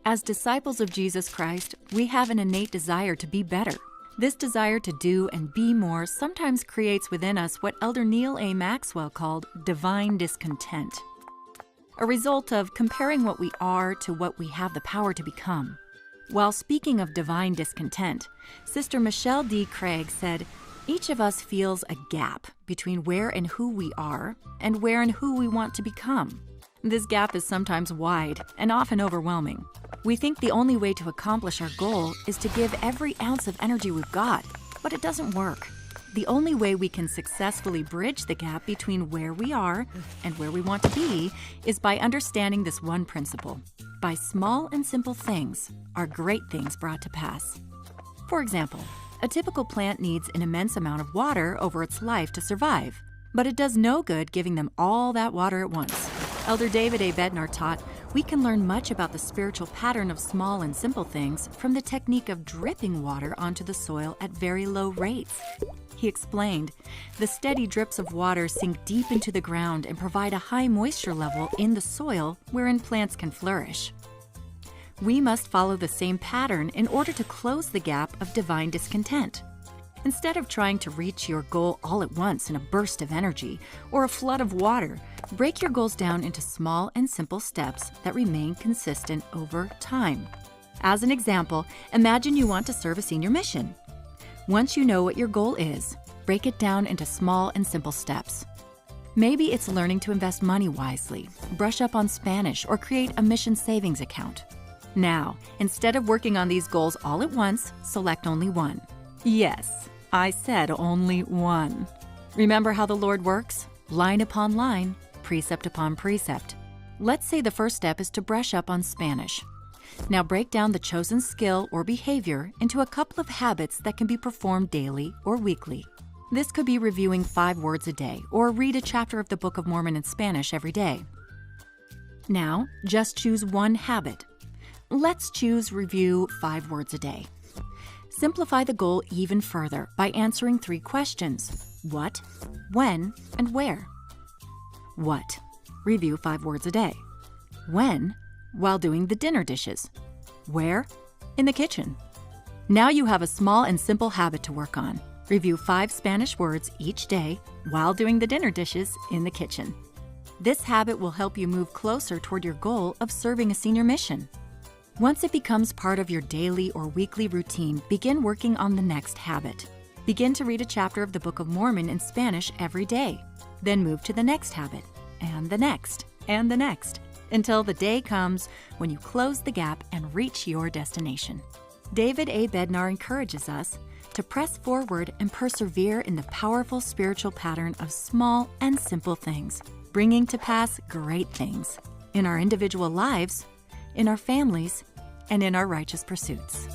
As disciples of Jesus Christ, we have an innate desire to be better. This desire to do and be more sometimes creates within us what Elder Neil A. Maxwell called divine discontent, a result of comparing what we are to what we have the power to become. While speaking of divine discontent, Sister Michelle D. Craig said, "Each of us feels a gap between where and who we are and where and who we want to become. This gap is sometimes wide and often overwhelming. We think the only way to accomplish our goal is to give every ounce of energy we've got, but it doesn't work. The only way we can successfully bridge the gap between where we are and where we want to be is by understanding this one principle. By small and simple things are great things brought to pass." For example, a typical plant needs an immense amount of water over its life to survive, but it does no good giving them all that water at once. Elder David A. Bednar taught, we can learn much about the spiritual pattern of small and simple things from the technique of dripping water onto the soil at very low rates. He explained, the steady drips of water sink deep into the ground and provide a high moisture level in the soil wherein plants can flourish. We must follow the same pattern in order to close the gap of divine discontent. Instead of trying to reach your goal all at once in a burst of energy or a flood of water, break your goals down into small and simple steps that remain consistent over time. As an example, imagine you want to serve a senior mission. Once you know what your goal is, break it down into small and simple steps. Maybe it's learning to invest money wisely, brush up on Spanish, or create a mission savings account. Now, instead of working on these goals all at once, select only one. Yes, I said only one. Remember how the Lord works? Line upon line, precept upon precept. Let's say the first step is to brush up on Spanish. Now break down the chosen skill or behavior into a couple of habits that can be performed daily or weekly. This could be reviewing 5 words a day or read a chapter of the Book of Mormon in Spanish every day. Now, just choose one habit. Let's choose review 5 words a day. Simplify the goal even further by answering 3 questions: what, when, and where. What? Review 5 words a day. When? While doing the dinner dishes. Where? In the kitchen. Now you have a small and simple habit to work on. Review 5 Spanish words each day while doing the dinner dishes in the kitchen. This habit will help you move closer toward your goal of serving a senior mission. Once it becomes part of your daily or weekly routine, begin working on the next habit. Begin to read a chapter of the Book of Mormon in Spanish every day. Then move to the next habit, and the next, and the next, until the day comes when you close the gap and reach your destination. David A. Bednar encourages us to press forward and persevere in the powerful spiritual pattern of small and simple things, bringing to pass great things in our individual lives, in our families, and in our righteous pursuits.